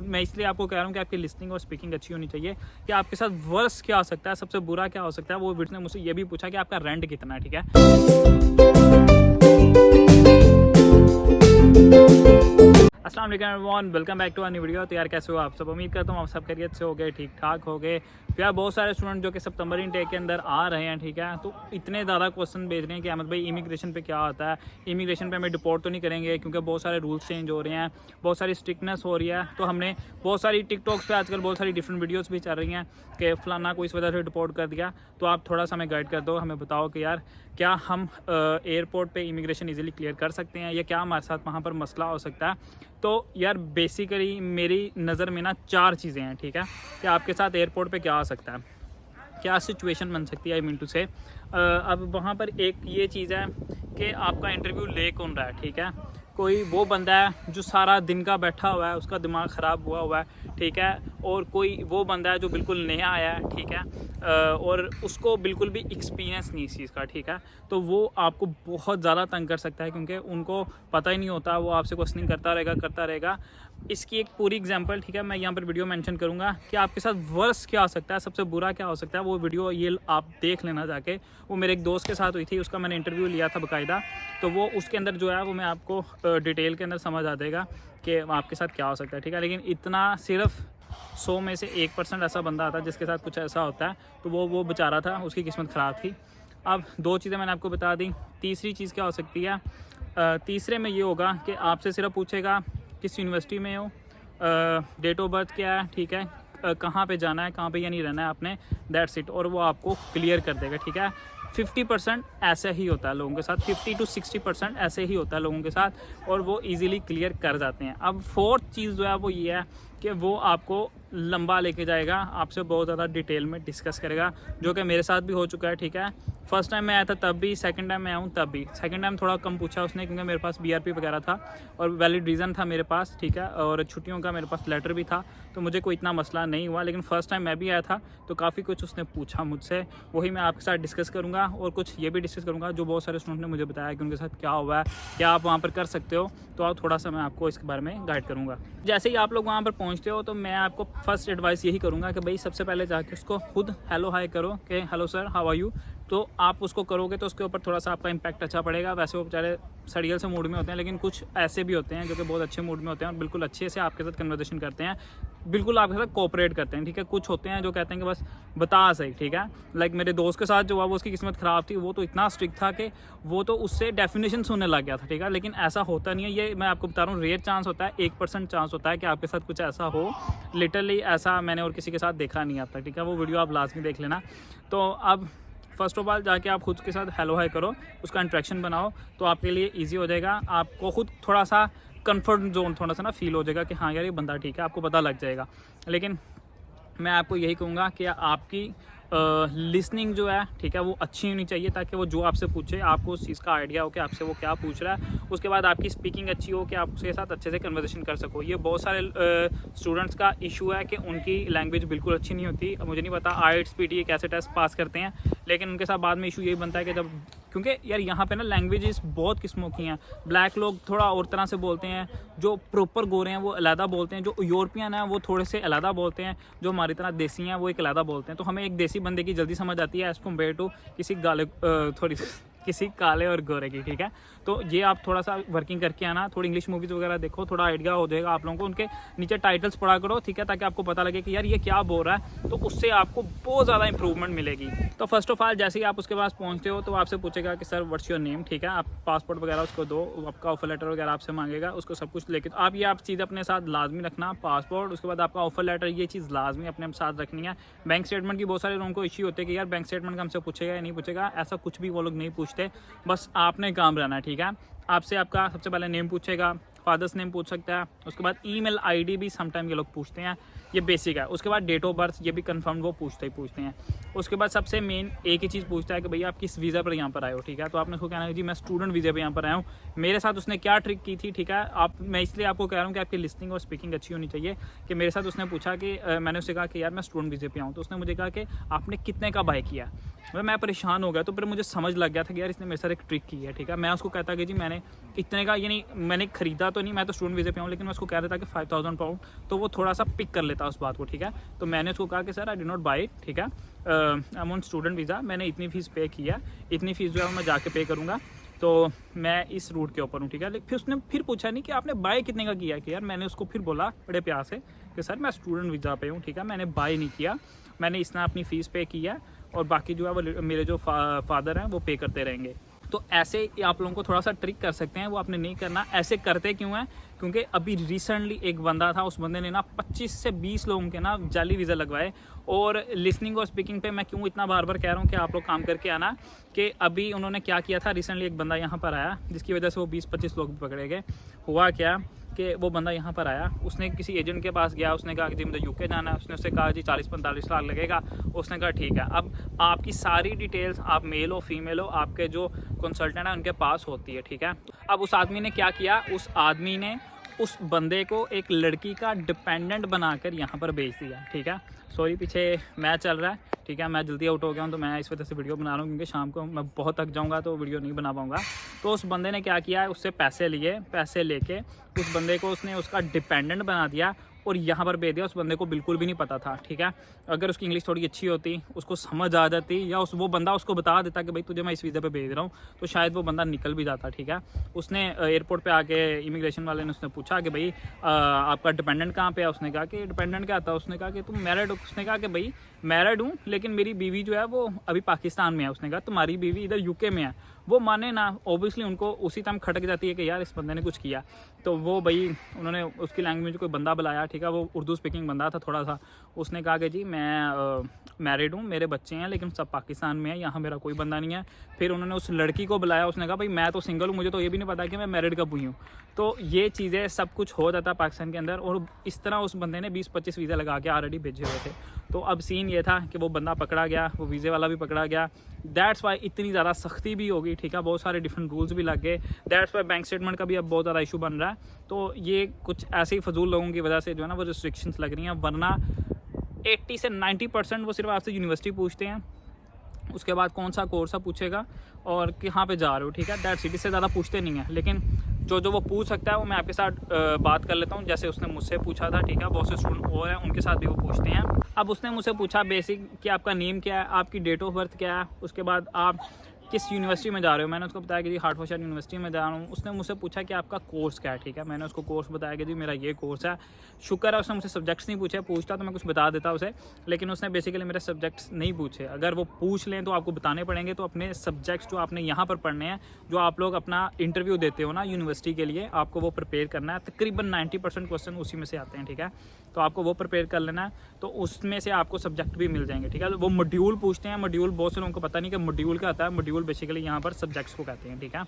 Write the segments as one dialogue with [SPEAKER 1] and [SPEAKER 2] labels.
[SPEAKER 1] मैं इसलिए आपको कह रहा हूँ कि आपकी लिसनिंग और स्पीकिंग अच्छी होनी चाहिए कि आपके साथ वर्स क्या हो सकता है, सबसे बुरा क्या हो सकता है। वो वीडियो ने मुझसे ये भी पूछा कि आपका रेंट कितना है, ठीक है। अस्सलाम वालेकुम everyone, welcome back to a new video. तो यार कैसे हो आप सब? उम्मीद करता हूँ आप सब खैरियत से हो गए, ठीक ठाक हो गए। तो यार बहुत सारे स्टूडेंट जो कि सितंबर इनटेक के अंदर आ रहे हैं, ठीक है, तो इतने ज़्यादा क्वेश्चन भेज रहे हैं कि अहमद भाई इमिग्रेशन पे क्या होता है, इमिग्रेशन पे हमें डिपोर्ट तो नहीं करेंगे, क्योंकि बहुत सारे रूल्स चेंज हो रहे हैं, बहुत सारी स्ट्रिक्टनेस हो रही है। तो हमने बहुत सारी टिकटॉक्स पे आजकल बहुत सारी डिफरेंट वीडियोज़ भी चल रही हैं कि फ़लाना को इस वजह से डिपोर्ट कर दिया। तो आप थोड़ा सा हमें गाइड कर दो, हमें बताओ कि यार क्या हम एयरपोर्ट पे इमिग्रेशन इजीली क्लियर कर सकते हैं या क्या हमारे साथ वहाँ पर मसला हो सकता है। तो यार बेसिकली मेरी नज़र में ना 4 चीज़ें हैं, ठीक है, कि आपके साथ एयरपोर्ट पे क्या आ सकता है, क्या सिचुएशन बन सकती है। आई मीन टू से अब वहाँ पर एक ये चीज़ है कि आपका इंटरव्यू ले कौन रहा है, ठीक है। कोई वो बंदा है जो सारा दिन का बैठा हुआ है, उसका दिमाग ख़राब हुआ है, ठीक है, और कोई वो बंदा है जो बिल्कुल नया आया है, ठीक है, और उसको बिल्कुल भी एक्सपीरियंस नहीं इस चीज़ का, ठीक है। तो वो आपको बहुत ज़्यादा तंग कर सकता है, क्योंकि उनको पता ही नहीं होता, वो आपसे क्वेश्चनिंग करता रहेगा। इसकी एक पूरी एग्जांपल, ठीक है, मैं यहाँ पर वीडियो मेंशन करूँगा कि आपके साथ वर्स क्या हो सकता है, सबसे बुरा क्या हो सकता है। वो वीडियो ये आप देख लेना जाके। वो मेरे एक दोस्त के साथ हुई थी, उसका मैंने इंटरव्यू लिया था बाकायदा। तो वो उसके अंदर जो है वो मैं आपको डिटेल के अंदर समझ आ जाएगा कि आपके साथ क्या हो सकता है, ठीक है। लेकिन इतना सिर्फ 100 में से 1% ऐसा बंदा आता है जिसके साथ कुछ ऐसा होता है, तो वो बेचारा था, उसकी किस्मत ख़राब थी। अब 2 चीज़ें मैंने आपको बता दी। तीसरी चीज़ क्या हो सकती है, तीसरे में ये होगा कि आपसे सिर्फ पूछेगा किस यूनिवर्सिटी में हो, डेट ऑफ बर्थ क्या है, ठीक है, कहाँ पे जाना है, कहाँ पे या नहीं रहना है आपने, दैट्स इट, और वो आपको क्लियर कर देगा, ठीक है। 50% ऐसे ही होता है लोगों के साथ, 50 to 60% ऐसे ही होता है लोगों के साथ, और वो इजीली क्लियर कर जाते हैं। अब 4th चीज़ जो है वो ये है कि वो आपको लंबा लेके जाएगा, आपसे बहुत ज़्यादा डिटेल में डिस्कस करेगा, जो कि मेरे साथ भी हो चुका है, ठीक है। फर्स्ट टाइम मैं आया था तब भी, सेकंड टाइम मैं आया हूँ तब भी। सेकंड टाइम थोड़ा कम पूछा उसने, क्योंकि मेरे पास BRP वगैरह था और वैलिड रीज़न था मेरे पास, ठीक है, और छुट्टियों का मेरे पास लेटर भी था, तो मुझे कोई इतना मसला नहीं हुआ। लेकिन फ़र्स्ट टाइम मैं भी आया था तो काफ़ी कुछ उसने पूछा मुझसे, वही मैं आपके साथ डिस्कस करूँगा, और कुछ ये भी डिस्कस करूँगा जो बहुत सारे स्टूडेंट ने मुझे बताया कि उनके साथ क्या हुआ है, क्या आप वहाँ पर कर सकते हो। तो आप थोड़ा सा मैं आपको इसके बारे में गाइड करूँगा। जैसे ही आप लोग वहाँ पर पहुँचते हो तो मैं आपको फर्स्ट एडवाइस यही करूँगा कि भाई सबसे पहले जाके उसको खुद हेलो हाय करो कि hello sir, how are you. तो आप उसको करोगे तो उसके ऊपर थोड़ा सा आपका इम्पैक्ट अच्छा पड़ेगा। वैसे वो बेचारे सड़ियल से मूड में होते हैं, लेकिन कुछ ऐसे भी होते हैं जो कि बहुत अच्छे मूड में होते हैं और बिल्कुल अच्छे से आपके साथ कन्वर्सेशन करते हैं, बिल्कुल आपके साथ कोऑपरेट करते हैं, ठीक है। कुछ होते हैं जो कहते हैं कि बस बता सही, ठीक है। लाइक मेरे दोस्त के साथ जो हुआ वो उसकी किस्मत ख़राब थी, वो तो इतना स्ट्रिक्ट था कि वो तो उससे डेफिनेशन सुनने लग गया था, ठीक है। लेकिन ऐसा होता नहीं है, ये मैं आपको बता रहा हूँ, रेयर चांस होता है, 1% चांस होता है कि आपके साथ कुछ ऐसा हो। लिटरली ऐसा मैंने और किसी के साथ देखा नहीं आता, ठीक है। वो वीडियो आप लाजमी देख लेना। तो अब फर्स्ट ऑफ ऑल जाके आप खुद के साथ हेलो हाय करो, उसका इंट्रैक्शन बनाओ, तो आपके लिए इजी हो जाएगा। आपको खुद थोड़ा सा कंफर्ट जोन थोड़ा सा ना फील हो जाएगा कि हाँ यार ये बंदा ठीक है, आपको पता लग जाएगा। लेकिन मैं आपको यही कहूँगा कि आपकी लिसनिंग जो है, ठीक है, वो अच्छी होनी चाहिए, ताकि वो जो आपसे पूछे आपको उस चीज़ का आइडिया हो कि आपसे वो क्या पूछ रहा है। उसके बाद आपकी स्पीकिंग अच्छी हो कि आप उसके साथ अच्छे से कन्वर्सेशन कर सको। ये बहुत सारे स्टूडेंट्स का इशू है कि उनकी लैंग्वेज बिल्कुल अच्छी नहीं होती। मुझे नहीं पता IELTS PT कैसे टेस्ट पास करते हैं, लेकिन उनके साथ बाद में इशू यही बनता है कि जब, क्योंकि यार यहाँ पे ना लैंग्वेजेस बहुत किस्मों की हैं। ब्लैक लोग थोड़ा और तरह से बोलते हैं, जो प्रॉपर गोरे हैं वो अलहदा बोलते हैं, जो यूरोपियन हैं वो थोड़े से अलहदा बोलते हैं, जो हमारी तरह देसी हैं वो एक अलहदा बोलते हैं। तो हमें एक देसी बंदे की जल्दी समझ आती है एज़ कम्पेयर टू किसी काले और गोरे की, ठीक है। तो ये आप थोड़ा सा वर्किंग करके आना, थोड़ी इंग्लिश मूवीज़ वगैरह देखो, थोड़ा आइडिया हो जाएगा आप लोगों को। उनके नीचे टाइटल्स पढ़ा करो, ठीक है, ताकि आपको पता लगे कि यार ये क्या बोल रहा है, तो उससे आपको बहुत ज़्यादा इंप्रूवमेंट मिलेगी। तो फर्स्ट ऑफ ऑल जैसे ही आप उसके पास पहुँचते हो तो आपसे पूछेगा कि सर व्हाट्स योर नेम, ठीक है। आप पासपोर्ट वगैरह उसको दो, आपका ऑफर लेटर वगैरह आपसे मांगेगा, उसको सब कुछ लेके आप चीज़ अपने साथ लाजमी रखना, पासपोर्ट, उसके बाद आपका ऑफर लेटर, ये चीज़ लाजमी अपने साथ रखनी है। बैंक स्टेटमेंट की बहुत सारे लोगों को इश्यू होते हैं कि यार बैंक स्टेटमेंट का हमसे पूछेगा या नहीं पूछेगा, ऐसा कुछ भी वो लोग नहीं पूछते, बस आपने काम रहना है, ठीक है। आपसे आपका सबसे पहले नेम पूछेगा, फादर्स नेम पूछ सकता है, उसके बाद ईमेल आईडी भी समटाइम ये लोग पूछते हैं, ये बेसिक है। उसके बाद डेट ऑफ बर्थ, ये भी कंफर्म वो पूछते हैं। उसके बाद सबसे मेन एक ही चीज़ पूछता है कि भैया आप किस वीज़ा पर यहाँ पर आए हो, ठीक है। तो आपने उसको कहना है जी मैं स्टूडेंट वीज़ा पर यहाँ पर आया हूँ। मेरे साथ उसने क्या ट्रिक की थी, ठीक है, मैं इसलिए आपको कह रहा हूँ कि आपकी लिसनिंग और स्पीकिंग अच्छी होनी चाहिए। कि मेरे साथ उसने पूछा कि मैंने उससे कहा कि यार मैं स्टूडेंट वीज़े पे आऊँ, तो उसने मुझे कहा कि आपने कितने का बाय किया। मैं परेशान हो गया, तो फिर मुझे समझ लग गया था कि यार इसने मेरे साथ एक ट्रिक की है, ठीक है। मैं उसको कहता कि जी मैंने इतने का, यानी मैंने ख़रीदा तो नहीं, मैं तो स्टूडेंट वीज़े पे हूँ, लेकिन मैं उसको कह रहा था कि 5000 पाउंड, तो वो थोड़ा सा पिक कर लेता उस बात को, ठीक है। तो मैंने उसको कहा कि sir I did not by, ठीक है, I am on student visa, मैंने इतनी फ़ीस पे की है, इतनी फ़ीस जो है मैं जाके पे करूँगा, तो मैं इस रूट के ऊपर हूँ, ठीक है। लेकिन फिर उसने फिर पूछा नहीं कि आपने बाय कितने का किया, कि यार मैंने उसको फिर बोला बड़े प्यार से कि सर मैं स्टूडेंट वीज़ा पे हूँ, ठीक है, मैंने बाय नहीं किया, मैंने इतना अपनी फ़ीस पे की है और बाकी जो है वो मेरे जो फादर हैं वो पे करते रहेंगे। तो ऐसे आप लोगों को थोड़ा सा ट्रिक कर सकते हैं, वो आपने नहीं करना। ऐसे करते क्यों हैं? क्योंकि अभी रिसेंटली एक बंदा था, उस बंदे ने ना 25 से 20 लोगों के ना जाली वीज़ा लगवाए। और लिसनिंग और स्पीकिंग पे मैं क्यों इतना बार बार कह रहा हूँ कि आप लोग काम करके आना, कि अभी उन्होंने क्या किया था, रिसेंटली एक बंदा यहाँ पर आया जिसकी वजह से वो 20-25 लोग पकड़े गए। हुआ क्या कि वो बंदा यहाँ पर आया, उसने किसी एजेंट के पास गया, उसने कहा कि जी मुझे यूके जाना है, उसने उससे कहा जी 40-45 लाख लगेगा, उसने कहा ठीक है। अब आपकी सारी डिटेल्स, आप मेल हो फीमेल हो, आपके जो कंसल्टेंट है उनके पास होती है, ठीक है। अब उस आदमी ने क्या किया, उस आदमी ने उस बंदे को एक लड़की का डिपेंडेंट बनाकर यहाँ पर भेज दिया, ठीक है। सॉरी पीछे मैच चल रहा है, ठीक है, मैं जल्दी आउट हो गया हूँ तो मैं इस वजह से वीडियो बना रहा हूँ, क्योंकि शाम को मैं बहुत थक जाऊँगा तो वीडियो नहीं बना पाऊँगा। तो उस बंदे ने क्या किया, उससे पैसे लिए, पैसे लेके उस बंदे को उसने उसका डिपेंडेंट बना दिया और यहाँ पर भेज दिया। उस बंदे को बिल्कुल भी नहीं पता था, ठीक है। अगर उसकी इंग्लिश थोड़ी अच्छी होती, उसको समझ आ जाती, या वो बंदा उसको बता देता कि भाई तुझे मैं इस वीज़ा पे भेज रहा हूँ, तो शायद वो बंदा निकल भी जाता, ठीक है। उसने एयरपोर्ट पे आके इमिग्रेशन वाले ने उसने पूछा कि भाई आपका डिपेंडेंट कहाँ पे है, उसने कहा कि डिपेंडेंट क्या था, उसने कहा कि तुम मैरिड हो, उसने कहा कि भाई मैरिड हूँ लेकिन मेरी बीवी जो है वो अभी पाकिस्तान में है। उसने कहा तुम्हारी बीवी इधर यूके में है। वो माने ना, ओबियसली उनको उसी टाइम खटक जाती है कि यार इस बंदे ने कुछ किया। तो वो भाई उन्होंने उसकी लैंग्वेज कोई बंदा बुलाया, ठीक है, वो उर्दू स्पीकिंग बंदा था थोड़ा सा। उसने कहा कि जी मैं मैरिड हूँ, मेरे बच्चे हैं, लेकिन सब पाकिस्तान में है, यहाँ मेरा कोई बंदा नहीं है। फिर उन्होंने उस लड़की को बुलाया, उसने कहा भाई मैं तो सिंगल हूँ, मुझे तो ये भी नहीं पता कि मैं मैरिड कब हुई हूँ। तो ये चीज़ें सब कुछ हो जाता पाकिस्तान के अंदर, और इस तरह उस बंदे ने 20-25 वीज़ा लगा के ऑलरेडी भेजे हुए थे। तो अब सीन ये था कि वो बंदा पकड़ा गया, वो वीज़े वाला भी पकड़ा गया। दैट्स वाई इतनी ज़्यादा सख्ती भी होगी, ठीक है, बहुत सारे डिफरेंट रूल्स भी लग गए। दैट्स वाई बैंक स्टेटमेंट का भी अब बहुत ज़्यादा इशू बन रहा है। तो ये कुछ ऐसे ही फजूल लोगों की वजह से जो है ना वो रिस्ट्रिक्शंस लग रही हैं, वरना 80 से 90% वो सिर्फ आपसे यूनिवर्सिटी पूछते हैं, उसके बाद कौन सा कोर्स पूछेगा और कहाँ पे जा रहे हो, ठीक है, दैट्स इट, इससे ज़्यादा पूछते नहीं है। लेकिन जो वो पूछ सकता है वो मैं आपके साथ बात कर लेता हूँ। जैसे उसने मुझसे पूछा था, ठीक है, बहुत से स्टूडेंट और हैं उनके साथ भी वो पूछते हैं। अब उसने मुझसे पूछा बेसिक कि आपका नेम क्या है, आपकी डेट ऑफ बर्थ क्या है, उसके बाद आप किस यूनिवर्सिटी में जा रहे हो। मैंने उसको बताया कि जी हार्टफोर्डशायर यूनिवर्सिटी में जा रहा हूँ। उसने मुझसे पूछा कि आपका कोर्स क्या है, ठीक है, मैंने उसको कोर्स बताया कि जी मेरा ये कोर्स है। शुक्र है उसने मुझसे सब्जेक्ट्स नहीं पूछे, पूछता तो मैं कुछ बता देता उसे, लेकिन उसने बेसिकली मेरे सब्जेक्ट्स नहीं पूछे। अगर वो पूछ लें तो आपको बताने पड़ेंगे। तो अपने सब्जेक्ट्स जो आपने यहाँ पर पढ़ने हैं, जो आप लोग अपना इंटरव्यू देते हो ना यूनिवर्सिटी के लिए, आपको वो प्रिपेयर करना है। तकरीबन 90% क्वेश्चन उसी में से आते हैं, ठीक है, तो आपको वो प्रिपेयर कर लेना है। तो उसमें से आपको सब्जेक्ट भी मिल जाएंगे, ठीक है। वो मॉड्यूल पूछते हैं, मॉड्यूल बहुत से लोगों को पता नहीं कि मॉड्यूल क्या आता है। मॉड्यूल बेसिकली यहाँ पर सब्जेक्ट्स को कहते हैं, ठीक है।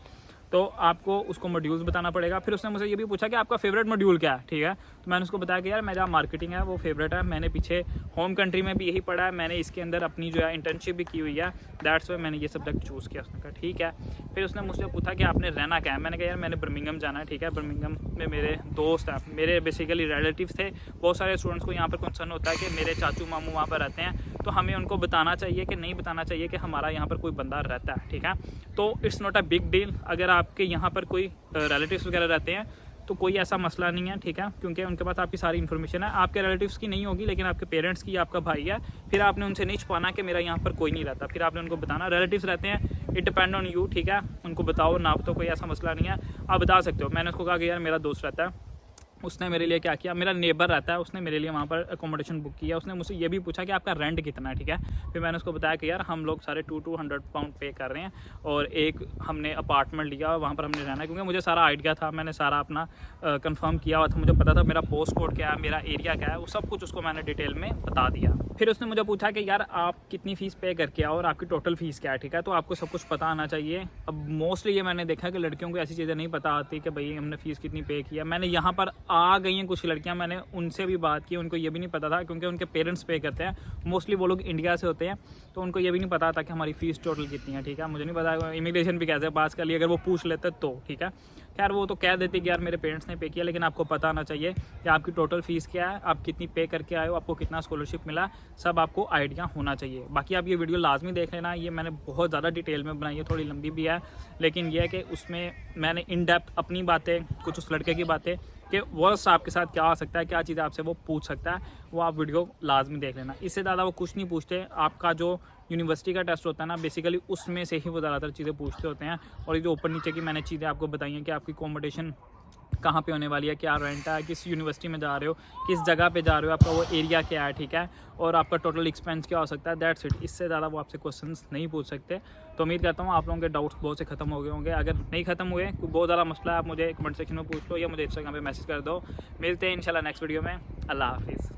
[SPEAKER 1] तो आपको उसको मॉड्यूल्स बताना पड़ेगा। फिर उसने मुझे ये भी पूछा कि आपका फेवरेट मॉड्यूल क्या है, ठीक है। तो मैंने उसको बताया कि यार मेरा मार्केटिंग है वो फेवरेट है, मैंने पीछे होम कंट्री में भी यही पढ़ा है, मैंने इसके अंदर अपनी जो है इंटर्नशिप भी की हुई है, दैट्स वाई मैंने ये सब्जेक्ट चूज़ किया। उसने कहा ठीक है। फिर उसने मुझसे पूछा कि आपने रहना क्या है। मैंने कहा यार मैंने बर्मिंघम जाना है, ठीक है, बर्मिंघम में मेरे दोस्त हैं, मेरे बेसिकली रिलेटिव्स थे। बहुत सारे स्टूडेंट्स को यहाँ पर कंसर्न होता है कि मेरे चाचू मामू वहाँ पर रहते हैं, तो हमें उनको बताना चाहिए कि नहीं बताना चाहिए कि हमारा यहाँ पर कोई बंदा रहता है, ठीक है। तो it's not a big deal. अगर आपके यहाँ पर कोई रिलेटिव्स वगैरह रहते हैं तो कोई ऐसा मसला नहीं है, ठीक है, क्योंकि उनके पास आपकी सारी इन्फॉर्मेशन है। आपके रिलेटिव्स की नहीं होगी लेकिन आपके पेरेंट्स की, आपका भाई है, फिर आपने उनसे नहीं छुपाना कि मेरा यहाँ पर कोई नहीं रहता। फिर आपने उनको बताना रिलेटिव्स रहते हैं, इट डिपेंड ऑन यू, ठीक है, उनको बताओ ना, तो कोई ऐसा मसला नहीं है, आप बता सकते हो। मैंने उसको कहा कि यार मेरा दोस्त रहता है, उसने मेरे लिए क्या किया, मेरा नेबर रहता है, उसने मेरे लिए वहाँ पर अकोमोडेशन बुक किया। उसने मुझसे ये भी पूछा कि आपका रेंट कितना है, ठीक है। फिर मैंने उसको बताया कि यार हम लोग सारे 200 पाउंड पे कर रहे हैं और एक हमने अपार्टमेंट लिया, वहाँ पर हमने रहना है, क्योंकि मुझे सारा आइडिया था, मैंने सारा अपना कंफर्म किया हुआ था, मुझे पता था मेरा पोस्ट कोड क्या है, मेरा एरिया क्या है, वो सब कुछ उसको मैंने डिटेल में बता दिया। फिर उसने मुझे पूछा कि यार आप कितनी फ़ीस पे करके आओ और आपकी टोटल फ़ीस क्या है, ठीक है। तो आपको सब कुछ पता आना चाहिए। अब मोस्टली ये मैंने देखा कि लड़कियों को ऐसी चीज़ें नहीं पता आती कि भाई हमने फ़ीस कितनी पे किया। मैंने यहाँ पर आ गई हैं कुछ लड़कियां, मैंने उनसे भी बात की, उनको ये भी नहीं पता था क्योंकि उनके पेरेंट्स पे करते हैं, मोस्टली वो लोग इंडिया से होते हैं, तो उनको ये भी नहीं पता था कि हमारी फ़ीस टोटल कितनी है, ठीक है। मुझे नहीं पता इमिग्रेशन भी कैसे पास कर लिया, अगर वो पूछ लेते तो ठीक है। खैर वो तो कह देते कि यार मेरे पेरेंट्स ने पे किया, लेकिन आपको पता आना चाहिए कि आपकी टोटल फ़ीस क्या है, आप कितनी पे करके आए हो, आपको कितना स्कॉलरशिप मिला, सब आपको आइडिया होना चाहिए। बाकी आप ये वीडियो लाजमी देख लेना, ये मैंने बहुत ज़्यादा डिटेल में बनाई है, थोड़ी लंबी भी है, लेकिन यह है कि उसमें मैंने इन डेप्थ अपनी बातें, कुछ उस लड़के की बातें कि वर्स्ट आपके साथ क्या हो सकता है, क्या चीज़ आपसे वो पूछ सकता है, वो आप वीडियो लाजमी देख लेना। इससे ज़्यादा वो कुछ नहीं पूछते। आपका जो यूनिवर्सिटी का टेस्ट होता है ना, बेसिकली उसमें से ही वो ज़्यादातर चीज़ें पूछते होते हैं। और ये जो ऊपर नीचे की मैंने चीज़ें आपको बताई हैं कि आपकी अकोमोडेशन कहाँ पे होने वाली है, क्या रेंट है, किस यूनिवर्सिटी में जा रहे हो, किस जगह पे जा रहे हो, आपका वो एरिया क्या है, ठीक है, और आपका टोटल एक्सपेंस क्या हो सकता है, दैट्स इट। इससे ज़्यादा वो आपसे क्वेश्चंस नहीं पूछ सकते। तो उम्मीद करता हूँ आप लोगों के डाउट्स बहुत से खत्म हो गए होंगे। अगर नहीं खत्म हुए, कोई बहुत ज़्यादा मसला है, आप मुझे कमेंट सेक्शन में पूछ लो या मुझे इंस्टाग्राम पे मैसेज कर दो। मिलते हैं इंशाल्लाह नेक्स्ट वीडियो में। अल्लाह हाफिज़।